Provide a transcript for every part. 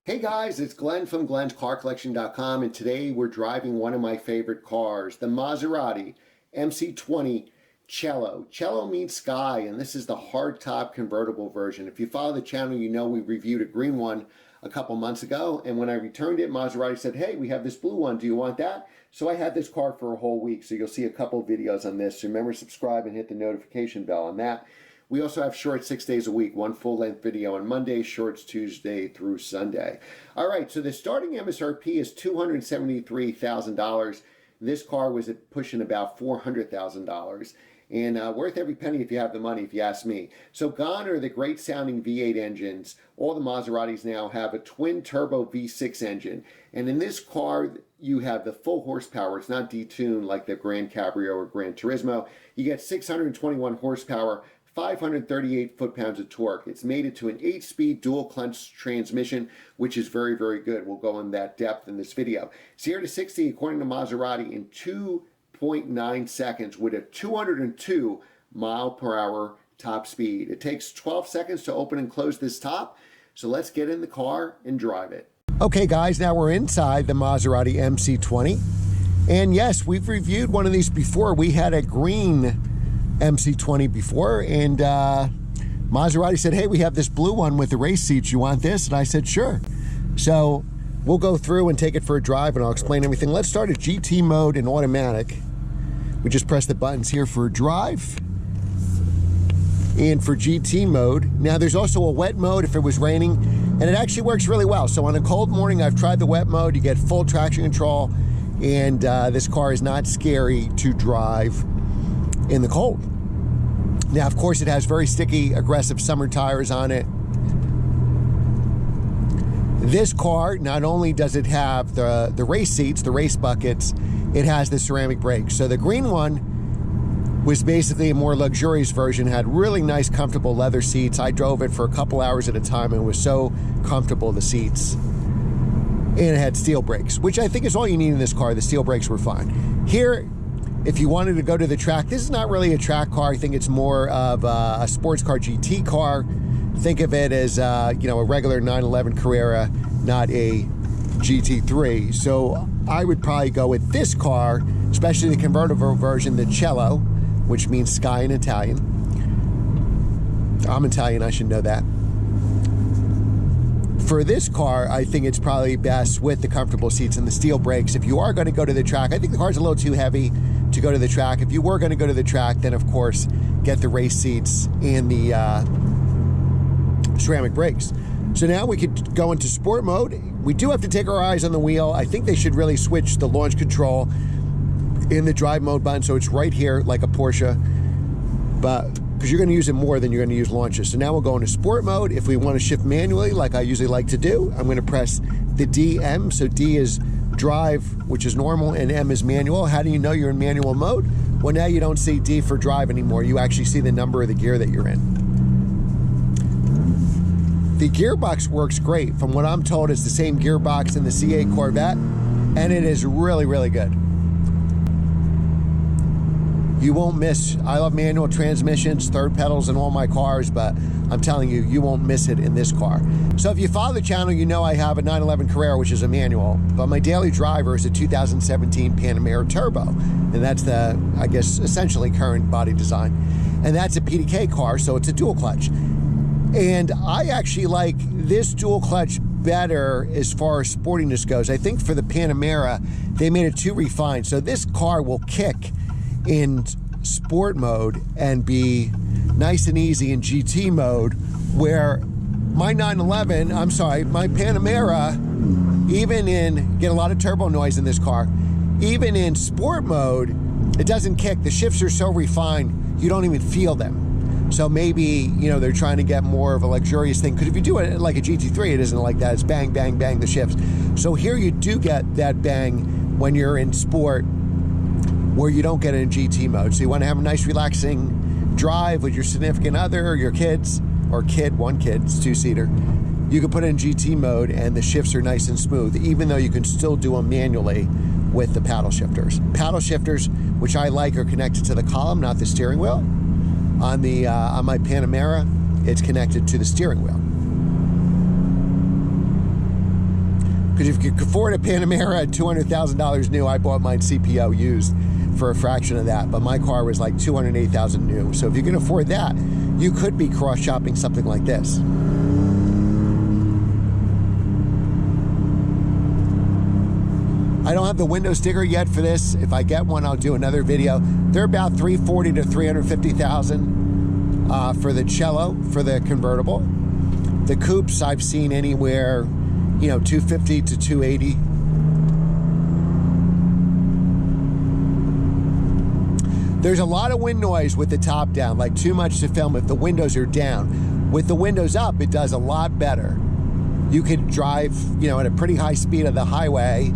Hey guys, it's Glenn from glenscarcollection.com, and today we're driving one of my favorite cars, the Maserati MC20 Cielo. Cielo means sky, and this is the hardtop convertible version. If you follow the channel, you know we reviewed a green one a couple months ago, and when I returned it, Maserati said, hey, we have this blue one, do you want that? So I had this car for a whole week, so you'll see a couple of videos on this. So remember, subscribe and hit the notification bell on that. We also have shorts 6 days a week, one full-length video on Monday, shorts Tuesday through Sunday. All right, so the starting MSRP is $273,000. This car was pushing about $400,000. And worth every penny if you have the money, if you ask me. So gone are the great sounding V8 engines. All the Maseratis now have a twin turbo V6 engine. And in this car, you have the full horsepower. It's not detuned like the Grand Cabrio or Gran Turismo. You get 621 horsepower, 538 foot-pounds of torque. It's mated to an 8-speed dual-clutch transmission, which is very, very good. We'll go in that depth in this video. 0 to 60, according to Maserati, in 2.9 seconds with a 202 mile per hour top speed. It takes 12 seconds to open and close this top. So let's get in the car and drive it. Okay, guys, now we're inside the Maserati MC20. And yes, we've reviewed one of these before. We had a green MC20 before, and Maserati said, hey, we have this blue one with the race seats, you want this? And I said, sure. So we'll go through and take it for a drive, and I'll explain everything. Let's start at GT mode and automatic. We just press the buttons here for a drive and for GT mode. Now there's also a wet mode if it was raining, and it actually works really well. So on a cold morning, I've tried the wet mode. You get full traction control, and this car is not scary to drive in the cold. Now, of course, it has very sticky, aggressive summer tires on it. This car, not only does it have the race seats, the race buckets, it has the ceramic brakes. So the green one was basically a more luxurious version, had really nice, comfortable leather seats. I drove it for a couple hours at a time, and it was so comfortable, the seats. And it had steel brakes, which I think is all you need in this car. The steel brakes were fine. Here, if you wanted to go to the track, this is not really a track car. I think it's more of a sports car GT car. Think of it as you know, a regular 911 Carrera, not a GT3. So I would probably go with this car, especially the convertible version, the Cielo, which means sky in Italian. I'm Italian, I should know that. For this car, I think it's probably best with the comfortable seats and the steel brakes. If you are going to go to the track, I think the car's a little too heavy to go to the track. If you were going to go to the track, then of course, get the race seats and the ceramic brakes. So now we could go into sport mode. We do have to take our eyes on the wheel. I think they should really switch the launch control in the drive mode button, so it's right here like a Porsche, but because you're going to use it more than you're going to use launches. So now we'll go into sport mode. If we want to shift manually, like I usually like to do, I'm going to press the DM. So D is drive, which is normal, and M is manual. How do you know you're in manual mode? Well, now you don't see D for drive anymore. You actually see the number of the gear that you're in. The gearbox works great. From what I'm told, it's the same gearbox in the C8 Corvette, and it is really, really good. You won't miss. I love manual transmissions, third pedals in all my cars, but I'm telling you, you won't miss it in this car. So if you follow the channel, you know I have a 911 Carrera, which is a manual, but my daily driver is a 2017 Panamera Turbo, and that's the, I guess, essentially current body design. And that's a PDK car, so it's a dual clutch. And I actually like this dual clutch better as far as sportiness goes. I think for the Panamera, they made it too refined. So this car will kick in sport mode and be nice and easy in GT mode, where my my Panamera, even get a lot of turbo noise in this car, even in sport mode, it doesn't kick. The shifts are so refined, you don't even feel them. So maybe, you know, they're trying to get more of a luxurious thing, because if you do it like a GT3, it isn't like that. It's bang, bang, bang, the shifts. So here you do get that bang when you're in sport, where you don't get it in GT mode. So you want to have a nice relaxing drive with your significant other or your kids, or one kid, it's two-seater. You can put it in GT mode and the shifts are nice and smooth, even though you can still do them manually with the paddle shifters. Paddle shifters, which I like, are connected to the column, not the steering wheel. On my Panamera, it's connected to the steering wheel. Because if you could afford a Panamera at $200,000 new, I bought mine CPO used for a fraction of that, but my car was like $208,000 new. So if you can afford that, you could be cross-shopping something like this. I don't have the window sticker yet for this. If I get one, I'll do another video. They're about $340,000 to $350,000 for the Cielo, for the convertible. The coupes I've seen anywhere, you know, $250,000 to $280,000. There's a lot of wind noise with the top down, like too much to film if the windows are down. With the windows up, it does a lot better. You could drive, you know, at a pretty high speed on the highway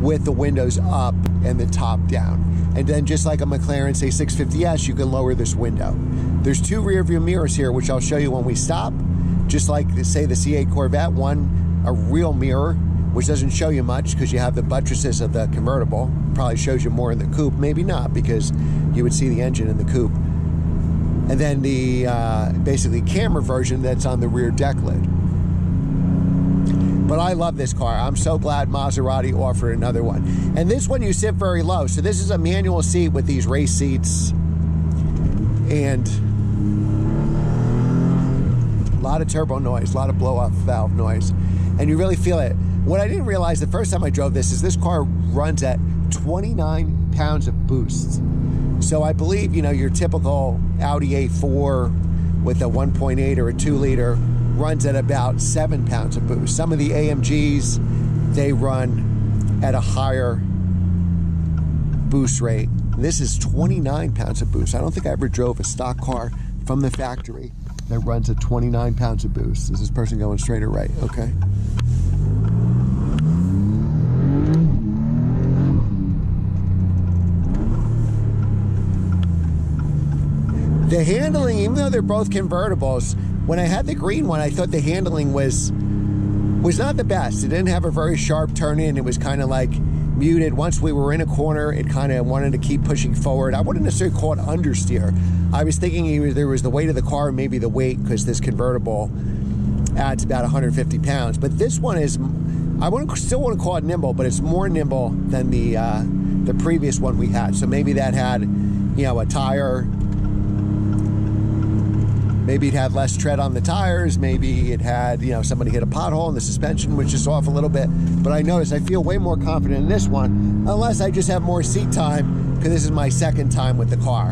with the windows up and the top down. And then just like a McLaren, say 650S, you can lower this window. There's two rear view mirrors here, which I'll show you when we stop. Just like, say, the C8 Corvette, one, a real mirror, which doesn't show you much because you have the buttresses of the convertible. Probably shows you more in the coupe, maybe not, because you would see the engine in the coupe. And then the basically camera version that's on the rear deck lid. But I love this car. I'm so glad Maserati offered another one. And this one you sit very low. So this is a manual seat with these race seats. And a lot of turbo noise, a lot of blow-off valve noise. And you really feel it. What I didn't realize the first time I drove this is this car runs at 29 pounds of boost. So I believe, you know, your typical Audi A4 with a 1.8 or a 2-liter runs at about 7 pounds of boost. Some of the AMGs, they run at a higher boost rate. This is 29 pounds of boost. I don't think I ever drove a stock car from the factory that runs at 29 pounds of boost. Is this person going straight or right? Okay. The handling, even though they're both convertibles, when I had the green one, I thought the handling was not the best. It didn't have a very sharp turn in. It was kind of like muted. Once we were in a corner, it kind of wanted to keep pushing forward. I wouldn't necessarily call it understeer. I was thinking there was the weight of the car, maybe the weight, because this convertible adds about 150 pounds. But this one is, still want to call it nimble, but it's more nimble than the previous one we had. So maybe that had, you know, a tire. Maybe it had less tread on the tires. Maybe it had, you know, somebody hit a pothole and the suspension was just off a little bit. But I noticed I feel way more confident in this one, unless I just have more seat time, because this is my second time with the car.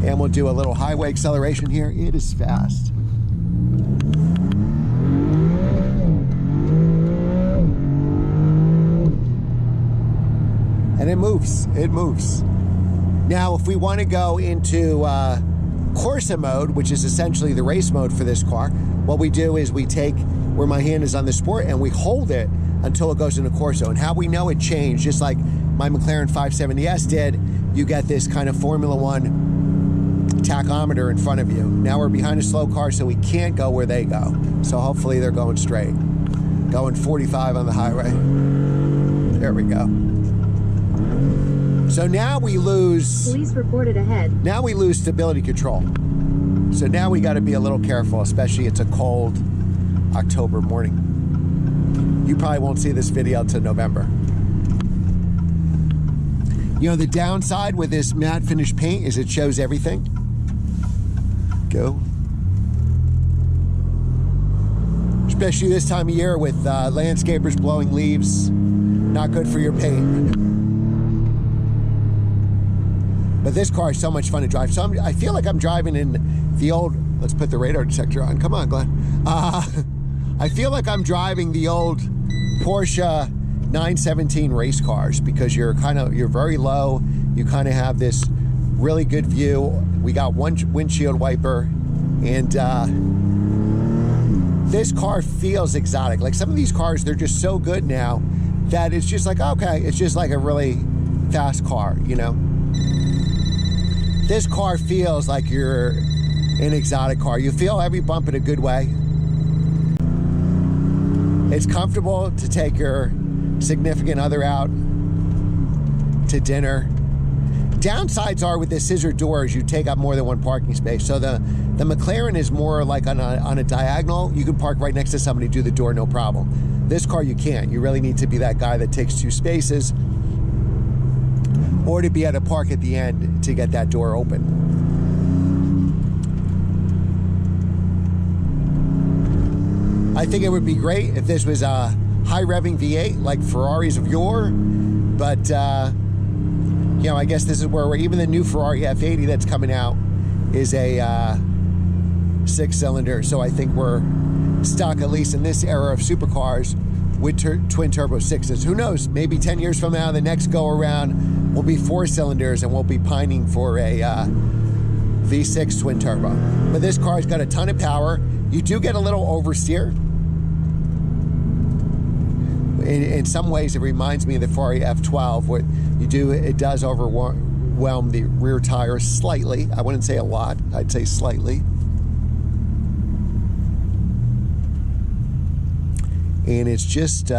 And we'll do a little highway acceleration here. It is fast. And it moves. It moves. Now, if we want to go into Corsa mode, which is essentially the race mode for this car, what we do is we take where my hand is on the sport and we hold it until it goes into Corsa. And how we know it changed, just like my McLaren 570S did, you get this kind of Formula One tachometer in front of you. Now we're behind a slow car, so we can't go where they go. So hopefully they're going straight. Going 45 on the highway. There we go. So now we lose... Police reported ahead. Now we lose stability control. So now we got to be a little careful, especially it's a cold October morning. You probably won't see this video till November. You know, the downside with this matte finish paint is it shows everything. Go. Especially this time of year with landscapers blowing leaves. Not good for your paint. But this car is so much fun to drive. So I feel like I'm driving in the old, let's put the radar detector on. Come on, Glenn. I feel like I'm driving the old Porsche 917 race cars, because you're very low. You kind of have this really good view. We got one windshield wiper, and this car feels exotic. Like some of these cars, they're just so good now that it's just like, okay, it's just like a really fast car, you know? This car feels like you're an exotic car. You feel every bump in a good way. It's comfortable to take your significant other out to dinner. downsides are with the scissor doors, you take up more than one parking space. So the McLaren is more like on a diagonal. You can park right next to somebody, do the door, no problem. This car, you can't. You really need to be that guy that takes 2 spaces, or to be able to park at the end to get that door open. I think it would be great if this was a high revving V8 like Ferraris of yore, but you know, I guess this is where even the new Ferrari F80 that's coming out is a 6-cylinder. So I think we're stuck, at least in this era of supercars, with twin turbo 6s. Who knows? Maybe 10 years from now, the next go around will be 4 cylinders, and we'll be pining for a V6 twin turbo. But this car's got a ton of power. You do get a little oversteer. In some ways, it reminds me of the Ferrari F12. What you do, it does overwhelm the rear tires slightly. I wouldn't say a lot. I'd say slightly. And it's just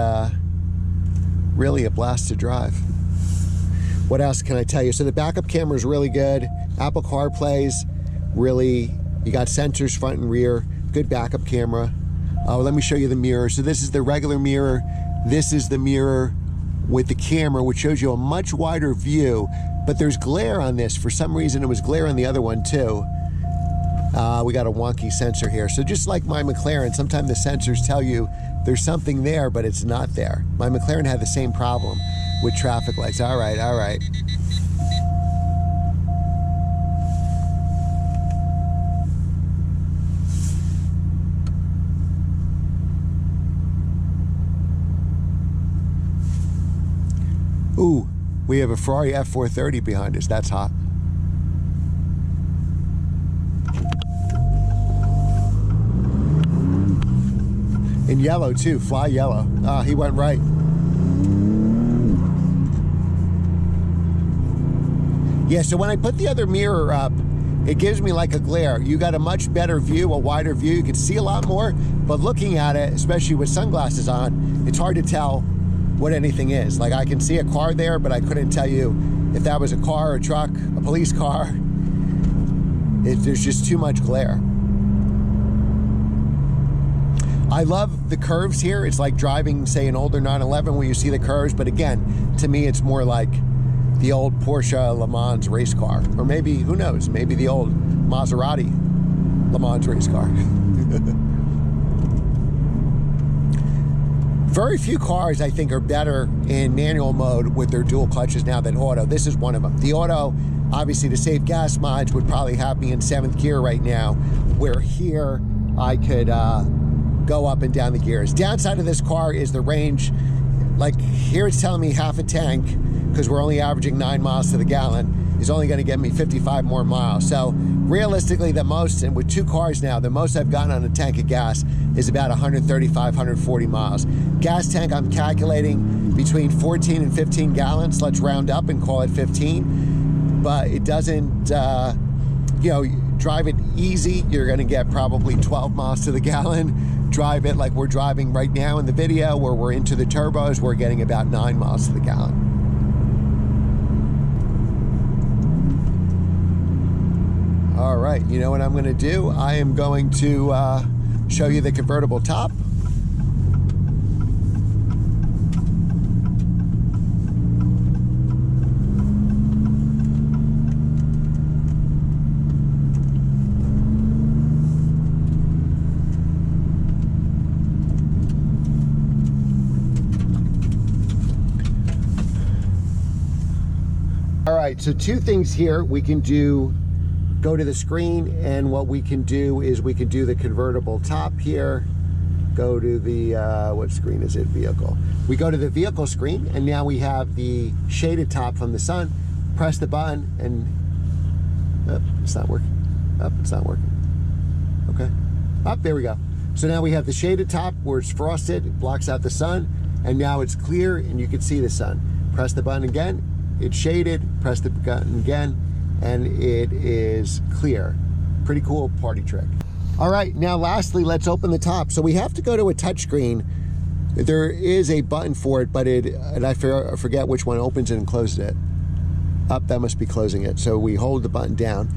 really a blast to drive. What else can I tell you? So the backup camera is really good. Apple CarPlay's really, you got sensors front and rear, good backup camera. Let me show you the mirror. So this is the regular mirror. This is the mirror with the camera, which shows you a much wider view, but there's glare on this. For some reason, it was glare on the other one too. We got a wonky sensor here. So just like my McLaren, sometimes the sensors tell you there's something there, but it's not there. My McLaren had the same problem with traffic lights. All right, all right. Ooh, we have a Ferrari F430 behind us. That's hot. In yellow too, fly yellow. He went right. Yeah, so when I put the other mirror up, it gives me like a glare. You got a much better view, a wider view. You can see a lot more, but looking at it, especially with sunglasses on, it's hard to tell what anything is. Like I can see a car there, but I couldn't tell you if that was a car, a truck, a police car. There's just too much glare. I love the curves here. It's like driving, say, an older 911 where you see the curves, but again, to me, it's more like the old Porsche Le Mans race car. Or maybe, who knows, maybe the old Maserati Le Mans race car. Very few cars, I think, are better in manual mode with their dual clutches now than auto. This is one of them. The auto, obviously, to save gas mileage, would probably have me in 7th gear right now, where here I could go up and down the gears. Downside of this car is the range. Like here it's telling me half a tank, because we're only averaging 9 miles to the gallon, is only going to get me 55 more miles. So realistically, the most, and with 2 cars now, the most I've gotten on a tank of gas is about 135, 140 miles. Gas tank, I'm calculating between 14 and 15 gallons. Let's round up and call it 15. But it doesn't, you know, drive it easy, you're going to get probably 12 miles to the gallon. Drive it like we're driving right now in the video, where we're into the turbos, we're getting about 9 miles to the gallon. All right, you know what I'm going to do? I am going to show you the convertible top. All right, so 2 things here. We can do, go to the screen, and what we can do is we can do the convertible top here. Go to the, what screen is it? Vehicle. We go to the vehicle screen, and now we have the shaded top from the sun. Press the button, and it's not working. It's not working. Okay. There we go. So now we have the shaded top where it's frosted, it blocks out the sun, and now it's clear, and you can see the sun. Press the button again. It's shaded, press the button again, and it is clear. Pretty cool party trick. All right, now lastly, let's open the top. So we have to go to a touchscreen. There is a button for it, but and I forget which one opens it and closes it. Up, that must be closing it. So we hold the button down,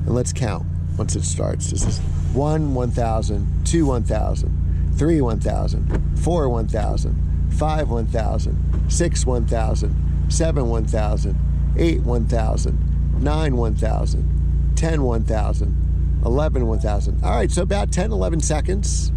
and let's count once it starts. This is 1, 1,000, 2, 1,000, 3, 1,000, 4, 1,000, 5, 1,000, 6, 1,000, 7, 1,000, 8, 1,000, 9, 1,000, 10, 1,000, 11, 1,000. All right, so about 10, 11 seconds.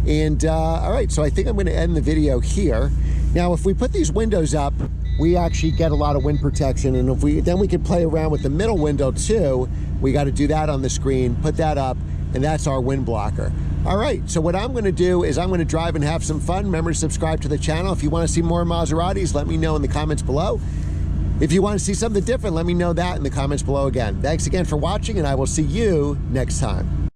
And all right, so I think I'm going to end the video here. Now, if we put these windows up, we actually get a lot of wind protection, and if we can play around with the middle window too. We got to do that on the screen, put that up, and that's our wind blocker. All right, so what I'm going to do is I'm going to drive and have some fun. Remember to subscribe to the channel. If you want to see more Maseratis, let me know in the comments below. If you want to see something different, let me know that in the comments below again. Thanks again for watching, and I will see you next time.